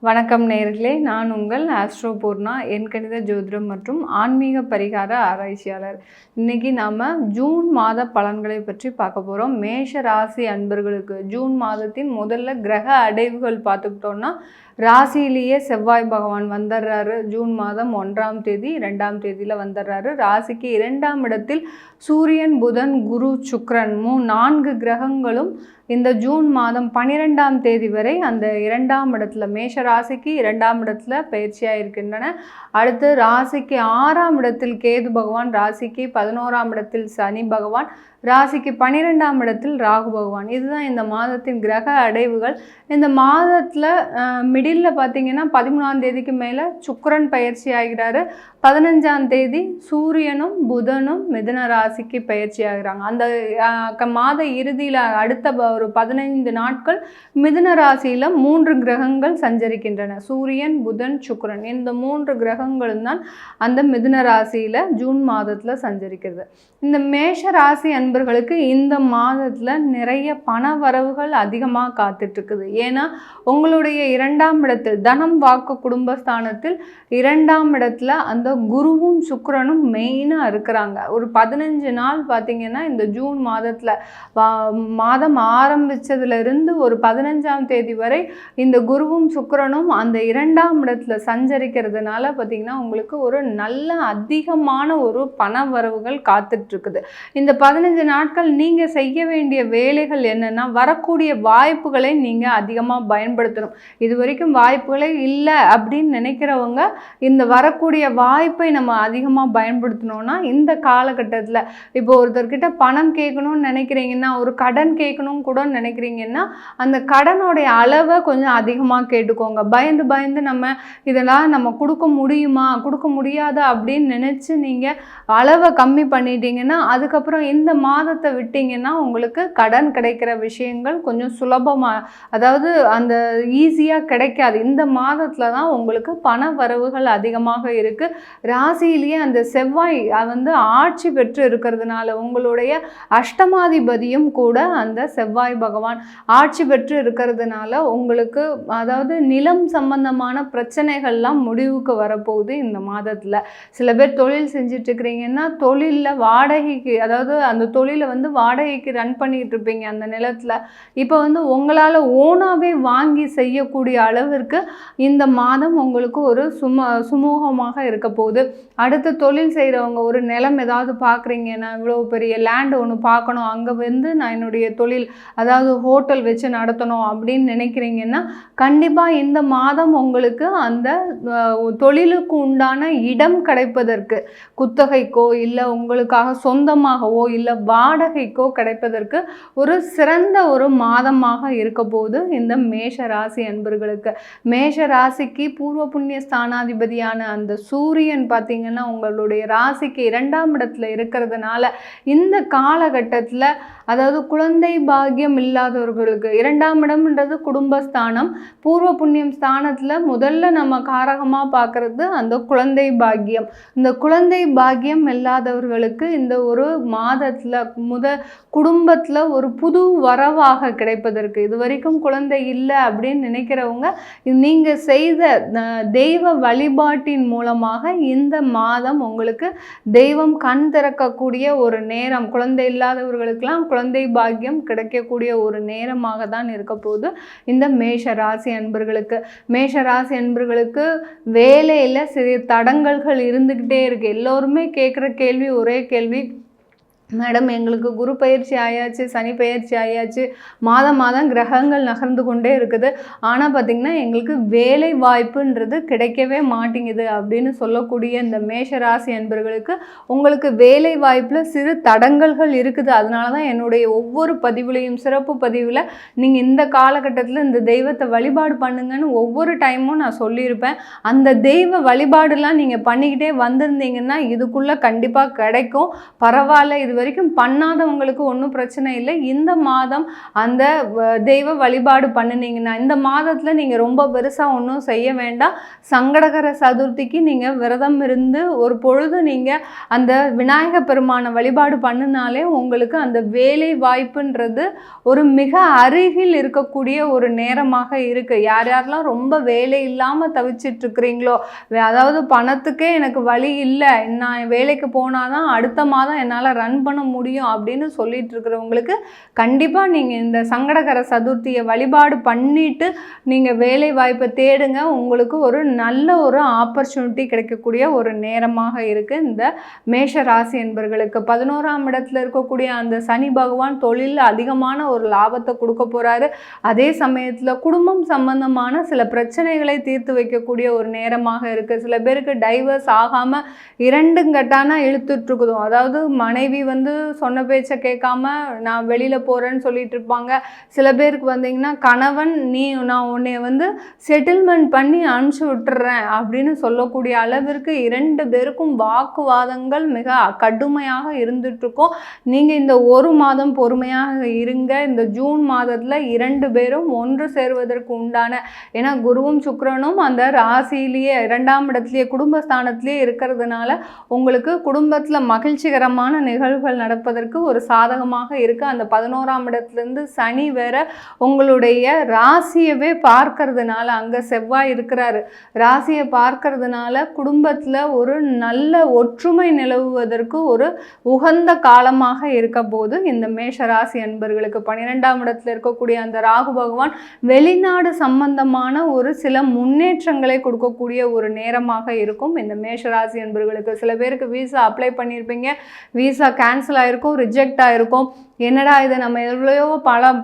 வணக்கம் நேயர்களே, நான் உங்கள் ஆஸ்ட்ரோ பூர்ணா, எண்கணித ஜோதிடம் மற்றும் ஆன்மீக பரிகார ஆராய்ச்சியாளர். இன்னைக்கு நாம் ஜூன் மாத பலன்களை பற்றி பார்க்க போகிறோம். மேஷ ராசி அன்பர்களுக்கு ஜூன் மாதத்தின் முதல்ல கிரக அடைவுகள் பார்த்துக்கிட்டோன்னா, ராசியிலேயே செவ்வாய் பகவான் வந்துடுறாரு. ஜூன் மாதம் 1ஆம் தேதி 2ஆம் தேதியில் வந்துடுறாரு. ராசிக்கு 2ஆம் இடத்தில் சூரியன், புதன், குரு, சுக்கிரன் 4 கிரகங்களும் இந்த ஜூன் மாதம் 12ஆம் தேதி வரை அந்த 2ஆம் இடத்துல மேஷ ராசிக்கு 2ஆம் இடத்துல பயிற்சியாக இருக்கின்றன. அடுத்து ராசிக்கு 6ஆம் இடத்தில் கேது பகவான், ராசிக்கு 11ஆம் இடத்தில் சனி பகவான், ராசிக்கு 12ஆம் இடத்தில் ராகு பகவான். இதுதான் இந்த மாதத்தின் கிரக அடைவுகள். இந்த மாதத்தில் மிடில் பார்த்தீங்கன்னா 13ஆம் தேதிக்கு மேலே சுக்கிரன் பயிற்சி ஆகிறாரு. 15ஆம் தேதி சூரியனும் புதனும் மிதுன ராசிக்கு பயிற்சி ஆகிறாங்க. அந்த மாத இறுதியில் அடுத்த ஒரு 15 நாட்கள் மிதுன ராசியில் 3 கிரகங்கள் சஞ்சரிக்கின்றன. சூரியன், புதன், சுக்கிரன் இந்த 3 கிரகங்களும் தான் அந்த மிதுன ராசியில் ஜூன் மாதத்தில் சஞ்சரிக்கிறது. இந்த மேஷ ராசி அன்பர்களுக்கு இந்த மாதத்தில் நிறைய பண வரவுகள் அதிகமாக காத்துட்ருக்குது. ஏன்னா உங்களுடைய 2ஆம் இடத்தில் தனம், வாக்கு, குடும்பஸ்தானத்தில் 2ஆம் இடத்துல அந்த குருவும் சுக்கிரனும் மெயினாக இருக்கிறாங்க. ஒரு 15 நாள் பார்த்திங்கன்னா இந்த ஜூன் மாதத்தில் மாதம் ஆரம்பித்ததுலேருந்து ஒரு 15ஆம் தேதி வரை இந்த குருவும் சுக்கிரனும் அந்த 2ஆம் இடத்துல சஞ்சரிக்கிறதுனால பார்த்திங்கன்னா உங்களுக்கு ஒரு நல்ல அதிகமான ஒரு பண வரவுகள் காத்துட்ருக்குது. இந்த 15 நாட்கள் நீங்கள் செய்ய வேண்டிய வேலைகள் என்னென்னா, வரக்கூடிய வாய்ப்புகளை நீங்கள் அதிகமாக பயன்படுத்தணும். இது வரைக்கும் வாய்ப்புகளே இல்லை அப்படின்னு நினைக்கிறவங்க இந்த வரக்கூடிய வாய்ப்பை நம்ம அதிகமாக பயன்படுத்தணும்னா இந்த காலகட்டத்தில் இப்போ ஒருத்தர்கிட்ட பணம் கேட்கணும்னு நினைக்கிறீங்கன்னா, ஒரு கடன் கேட்கணும் கூட நினைக்கிறீங்கன்னா, அந்த கடனுடைய அளவை கொஞ்சம் அதிகமாக கேட்டுக்கோங்க. பயந்து பயந்து இதெல்லாம் நம்ம கொடுக்க முடியுமா கொடுக்க முடியாதா அப்படின்னு நினச்சி நீங்கள் அளவை கம்மி பண்ணிட்டீங்கன்னா, அதுக்கப்புறம் இந்த மாதத்தை விட்டீங்கன்னா உங்களுக்கு கடன் கிடைக்கிற விஷயங்கள் கொஞ்சம் சுலபமாக, அதாவது அந்த ஈஸியாக கிடைக்காது. இந்த மாதத்தில் தான் உங்களுக்கு பண வரவுகள் அதிகமாக இருக்குது. ராசியிலேயே அந்த செவ்வாய் ஆட்சி பெற்று இருக்கிறதுனால உங்களுடைய அஷ்டமாதிபதியும் கூட அந்த செவ்வாய் பகவான் ஆட்சி பெற்று இருக்கிறதுனால உங்களுக்கு அதாவது நிலம் சம்பந்தமான பிரச்சனைகள்லாம் முடிவுக்கு வரப்போகுது இந்த மாதத்தில். சில பேர் தொழில் செஞ்சுட்டு இருக்கிறீங்கன்னா, தொழிலில் வாடகைக்கு, அதாவது அந்த தொழிலை வாடகைக்கு ரன் பண்ணிட்டு இருப்பீங்க அந்த நிலத்தில். இப்போ உங்களால் ஓனாகவே வாங்கி செய்யக்கூடிய அளவிற்கு இந்த மாதம் உங்களுக்கு ஒரு சுமூகமாக இருக்க போகுது. அடுத்து தொழில் செய்கிறவங்க ஒரு நிலம் ஏதாவது பார்க்குறீங்க, நான் இவ்வளோ பெரிய லேண்ட் ஒன்று பார்க்கணும், அங்கே நான் என்னுடைய தொழில் அதாவது ஹோட்டல் வச்சு நடத்தணும் அப்படின்னு நினைக்கிறீங்கன்னா, கண்டிப்பாக இந்த மாதம் உங்களுக்கு அந்த தொழிலுக்கு உண்டான இடம் கிடைப்பதற்கு, குத்தகைக்கோ இல்லை உங்களுக்காக சொந்தமாகவோ இல்லை வாடகைக்கோ கிடைப்பதற்கு ஒரு சிறந்த ஒரு மாதமாக இருக்க போது இந்த மேஷ ராசி அன்பர்களுக்கு. மேஷ ராசிக்கு பூர்வ புண்ணிய ஸ்தானாதிபதியான அந்த சூரியன் பார்த்திங்கன்னா உங்களுடைய ராசிக்கு 2ஆம் இடத்துல இருக்கிறதுனால இந்த காலகட்டத்தில் அதாவது குழந்தை பாக்கியம் இல்லாதவர்களுக்கு 2ஆம் இடம்ன்றது குடும்பஸ்தானம். பூர்வ புண்ணியம் ஸ்தானத்தில் முதல்ல நம்ம காரகமாக பார்க்குறது அந்த குழந்தை பாக்கியம். இந்த குழந்தை பாக்கியம் இல்லாதவர்களுக்கு இந்த ஒரு மாதத்தில் குடும்பத்தில் ஒரு புது வரவாக கிடைப்பதற்கு, இது வரைக்கும் குழந்தை இல்லை அப்படின்னு நினைக்கிறவங்க நீங்கள் செய்த தெய்வ வழிபாட்டின் மூலமாக இந்த மாதம் உங்களுக்கு தெய்வம் கண் திறக்கக்கூடிய ஒரு நேரம், குழந்தை இல்லாதவர்களுக்கெல்லாம் குழந்தை பாக்கியம் கிடைக்கக்கூடிய ஒரு நேரமாக தான் இருக்க போது இந்த மேஷ ராசி அன்பர்களுக்கு. மேஷ ராசி அன்பர்களுக்கு வேலையில் சிறிய தடங்கல்கள் இருந்துக்கிட்டே இருக்குது. எல்லோருமே கேட்குற கேள்வி ஒரே கேள்வி, மேடம் எங்களுக்கு குரு பயிற்சி ஆயாச்சு, சனி பயிற்சி ஆயாச்சு, மாதம் கிரகங்கள் நகர்ந்து கொண்டே இருக்குது, ஆனால் பார்த்திங்கன்னா எங்களுக்கு வேலை வாய்ப்புன்றது கிடைக்கவே மாட்டேங்குது அப்படின்னு சொல்லக்கூடிய இந்த மேஷராசி அன்பர்களுக்கு உங்களுக்கு வேலை வாய்ப்பில் சிறு தடங்கல்கள் இருக்குது. அதனால தான் என்னுடைய ஒவ்வொரு பதிவுலையும், சிறப்பு பதிவில் நீங்கள் இந்த காலகட்டத்தில் இந்த தெய்வத்தை வழிபாடு பண்ணுங்கன்னு ஒவ்வொரு டைமும் நான் சொல்லியிருப்பேன். அந்த தெய்வ வழிபாடுலாம் நீங்கள் பண்ணிக்கிட்டே வந்திருந்தீங்கன்னா இதுக்குள்ளே கண்டிப்பாக கிடைக்கும். பரவாயில்ல, இது வரைக்கும் பண்ணாதவங்களுக்கு ஒன்றும் பிரச்சனை இல்லை. இந்த மாதம் அந்த தெய்வ வழிபாடு பண்ணினீங்கன்னா, இந்த மாதத்தில் நீங்கள் ரொம்ப பெருசாக ஒன்றும் செய்ய வேண்டாம். சங்கடகர சதுர்த்திக்கு நீங்கள் விரதம் இருந்து ஒரு பொழுது நீங்கள் அந்த விநாயக பெருமானை வழிபாடு பண்ணினாலே உங்களுக்கு அந்த வேலை வாய்ப்புன்றது ஒரு மிக அருகில் இருக்கக்கூடிய ஒரு நேரமாக இருக்குது. யார் யாரெல்லாம் ரொம்ப வேலை இல்லாமல் தவிச்சிட்டு இருக்கிறீங்களோ, அதாவது பணத்துக்கே எனக்கு வழி இல்லை, நான் வேலைக்கு போனால் தான் அடுத்த மாதம் என்னால் ரன் பண்ண முடியும் அப்படின்னு சொல்லிட்டு இருக்கிறவங்களுக்கு கண்டிப்பாக நீங்கள் இந்த சங்கடகர சதுர்த்தியை வழிபாடு பண்ணிட்டு நீங்கள் வேலை வாய்ப்பை தேடுங்க. உங்களுக்கு ஒரு நல்ல ஒரு ஆப்பர்ச்சுனிட்டி கிடைக்கக்கூடிய ஒரு நேரமாக இருக்குது இந்த மேஷ ராசி என்பவர்களுக்கு. 11ஆம் இடத்துல இருக்கக்கூடிய அந்த சனி பகவான் தொழிலில் அதிகமான ஒரு லாபத்தை கொடுக்க போகிறாரு. அதே சமயத்தில் குடும்பம் சம்பந்தமான சில பிரச்சனைகளை தீர்த்து வைக்கக்கூடிய ஒரு நேரமாக இருக்குது. சில பேருக்கு டைவர்ஸ் ஆகாமல் 2 கட்டானா இழுத்துட்ருக்குதோ, அதாவது மனைவி சொன்ன பேச்சை கேட்காம நான் வெளியில் போகிறேன்னு சொல்லிட்டு இருப்பாங்க. சில பேருக்கு வந்தீங்கன்னா கணவன் நான் உன்னை செட்டில்மெண்ட் பண்ணி அனுப்பிச்சி விட்டுறேன் அப்படின்னு சொல்லக்கூடிய அளவிற்கு 2 பேருக்கும் வாக்குவாதங்கள் மிக கடுமையாக இருந்துகிட்ருக்கோம். நீங்கள் இந்த ஒரு மாதம் பொறுமையாக இருங்க. இந்த ஜூன் மாதத்தில் 2 பேரும் ஒன்று சேருவதற்கு உண்டான, ஏன்னா குருவும் சுக்கிரனும் அந்த ராசியிலேயே 2ஆம் இடத்துலேயே குடும்பஸ்தானத்திலேயே இருக்கிறதுனால உங்களுக்கு குடும்பத்தில் மகிழ்ச்சிகரமான நிகழ்வுகள் நடப்பதற்கு ஒரு சாதகமாக இருக்குது. அந்த 11ஆம் இடத்துலேருந்து சனி வேற உங்களுடைய ராசியவே பார்க்கறதுனால, அங்கே செவ்வாய் இருக்கிறாரு, ராசியை பார்க்கறதுனால குடும்பத்தில் ஒரு நல்ல ஒற்றுமை நிலவுவதற்கு ஒரு உகந்த காலமாக இருக்க போது இந்த மேஷ ராசி அன்பர்களுக்கு. 12ஆம் இடத்துல இருக்கக்கூடிய அந்த ராகு பகவான் வெளிநாடு சம்பந்தமான ஒரு சில முன்னேற்றங்களை கொடுக்கக்கூடிய ஒரு நேரமாக இருக்கும் இந்த மேஷ ராசி அன்பர்களுக்கு. சில பேருக்கு வீசா அப்ளை பண்ணியிருப்பீங்க, வீசா கேன்சல் ஆகிருக்கும், ரிஜெக்ட் ஆகிருக்கும். என்னடா இது, நம்ம எவ்வளோ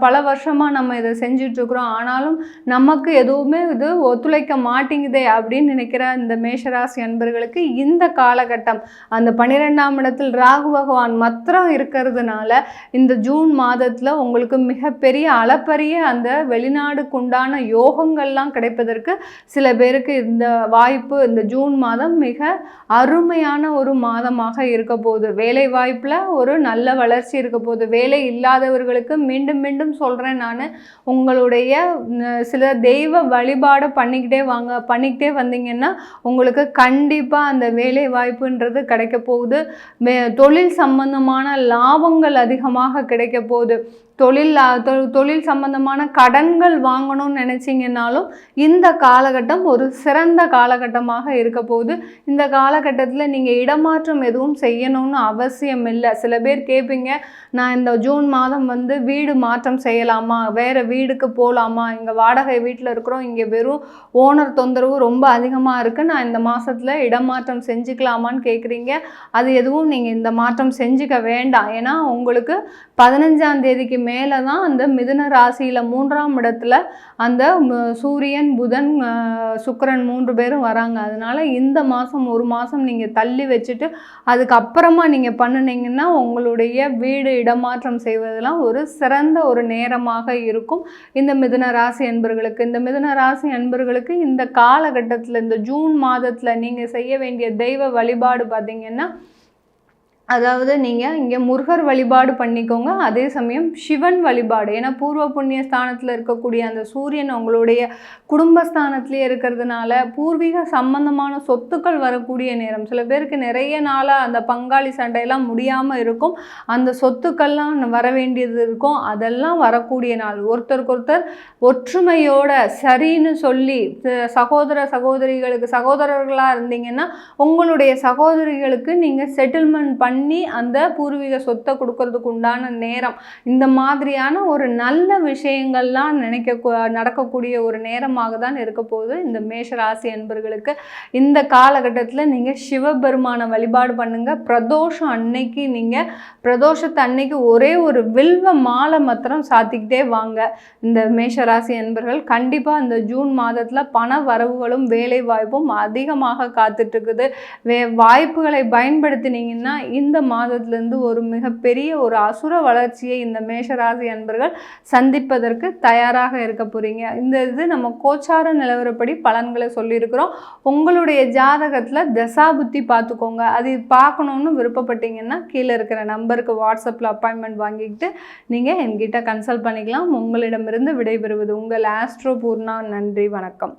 பல வருஷமாக நம்ம இதை செஞ்சிட்ருக்குறோம், ஆனாலும் நமக்கு எதுவுமே இது ஒத்துழைக்க மாட்டேங்குதே அப்படின்னு நினைக்கிற இந்த மேஷராசி அன்பர்களுக்கு இந்த காலகட்டம் அந்த 12ஆம் இடத்தில் ராகு பகவான் மாத்திரம் இருக்கிறதுனால இந்த ஜூன் மாதத்தில் உங்களுக்கு மிகப்பெரிய அளப்பரிய அந்த வெளிநாடுக்குண்டான யோகங்கள்லாம் கிடைப்பதற்கு சில பேருக்கு இந்த வாய்ப்பு இந்த ஜூன் மாதம் மிக அருமையான ஒரு மாதமாக இருக்க போகுது. வேலை வாய்ப்பில் ஒரு நல்ல வளர்ச்சி இருக்க போகுது. வேலை இல்லாதவர்களுக்கு மீண்டும் மீண்டும் சொல்கிறேன், நான் உங்களுடைய சில தெய்வ வழிபாடு பண்ணிக்கிட்டே வந்தீங்கன்னா உங்களுக்கு கண்டிப்பாக அந்த வேலை வாய்ப்புன்றது கிடைக்க போகுது. தொழில் சம்பந்தமான லாபங்கள் அதிகமாக கிடைக்க போகுது. தொழில் சம்பந்தமான கடன்கள் வாங்கணும்னு நினச்சிங்கன்னாலும் இந்த காலகட்டம் ஒரு சிறந்த காலகட்டமாக இருக்க போகுது. இந்த காலகட்டத்தில் நீங்கள் இடமாற்றம் எதுவும் செய்யணும்னு அவசியம் இல்லை. சில பேர் கேட்பீங்க, நான் இந்த ஜூன் மாதம் வீடு மாற்றம் செய்யலாமா, வேறு வீடுக்கு போகலாமா, இங்கே வாடகை வீட்டில் இருக்கிறோம், இங்கே வெறும் ஓனர் தொந்தரவு ரொம்ப அதிகமாக இருக்குது, நான் இந்த மாதத்தில் இடமாற்றம் செஞ்சுக்கலாமான்னு கேட்குறீங்க. அது எதுவும் நீங்கள் இந்த மாற்றம் செஞ்சுக்க வேண்டாம். ஏன்னா உங்களுக்கு 15ஆம் தேதிக்கு மேலே தான் அந்த மிதுன ராசியில் 3ஆம் இடத்துல அந்த சூரியன் புதன் சுக்கிரன் 3 பேரும் வராங்க. அதனால் இந்த மாதம் ஒரு மாதம் நீங்கள் தள்ளி வச்சுட்டு அதுக்கப்புறமா நீங்கள் பண்ணினீங்கன்னா உங்களுடைய வீடு இடமாற்றம் செய்வதெல்லாம் ஒரு சிறந்த ஒரு நேரமாக இருக்கும் இந்த மிதுன ராசி அன்பர்களுக்கு. இந்த மிதுன ராசி அன்பர்களுக்கு இந்த காலகட்டத்தில் இந்த ஜூன் மாதத்தில் நீங்கள் செய்ய வேண்டிய தெய்வ வழிபாடு பார்த்திங்கன்னா, அதாவது நீங்கள் இங்கே முருகர் வழிபாடு பண்ணிக்கோங்க. அதே சமயம் சிவன் வழிபாடு, ஏன்னா பூர்வ புண்ணிய ஸ்தானத்தில் இருக்கக்கூடிய அந்த சூரியன் உங்களுடைய குடும்பஸ்தானத்திலே இருக்கிறதுனால பூர்வீக சம்பந்தமான சொத்துக்கள் வரக்கூடிய நேரம். சில பேருக்கு நிறைய நாளாக அந்த பங்காளி சண்டையெல்லாம் முடியாமல் இருக்கும், அந்த சொத்துக்கள்லாம் வர வேண்டியது இருக்கும், அதெல்லாம் வரக்கூடிய நாள். ஒருத்தருக்கொருத்தர் ஒற்றுமையோட சரின்னு சொல்லி சகோதரிகளுக்கு சகோதரர்களாக இருந்தீங்கன்னா உங்களுடைய சகோதரிகளுக்கு நீங்கள் செட்டில்மெண்ட் பண்ணி அந்த பூர்வீக சொத்தை கொடுக்கறதுக்கு உண்டான நேரம். இந்த மாதிரியான ஒரு நல்ல விஷயங்கள்லாம் நடக்கக்கூடிய ஒரு நேரமாக தான் இருக்க போகுது இந்த மேஷராசி அன்பர்களுக்கு. இந்த காலகட்டத்தில் நீங்கள் சிவபெருமான வழிபாடு பண்ணுங்க. பிரதோஷம் அன்னைக்கு நீங்கள் பிரதோஷத்தை அன்னைக்கு ஒரே ஒரு வில்வ மாலை மாத்திரம் சாத்திக்கிட்டே வாங்க. இந்த மேஷராசி அன்பர்கள் கண்டிப்பாக இந்த ஜூன் மாதத்தில் பண வரவுகளும் வேலை வாய்ப்பும் அதிகமாக காத்துட்டு இருக்குது. வாய்ப்புகளை பயன்படுத்தினீங்கன்னா இந்த மாதத்துலேருந்து ஒரு மிகப்பெரிய ஒரு அசுர வளர்ச்சியை இந்த மேஷராசி அன்பர்கள் சந்திப்பதற்கு தயாராக இருக்க போகிறீங்க. இந்த இது நம்ம கோச்சார நிலவரப்படி பலன்களை சொல்லியிருக்கிறோம். உங்களுடைய ஜாதகத்தில் தசாபுத்தி பார்த்துக்கோங்க. அது பார்க்கணுன்னு விருப்பப்பட்டீங்கன்னா கீழே இருக்கிற நம்பருக்கு வாட்ஸ்அப்பில் அப்பாயின்மெண்ட் வாங்கிக்கிட்டு நீங்கள் என்கிட்ட கன்சல்ட் பண்ணிக்கலாம். உங்களிடமிருந்து விடைபெறுவது உங்கள் ஆஸ்ட்ரோ பூர்ணா. நன்றி, வணக்கம்.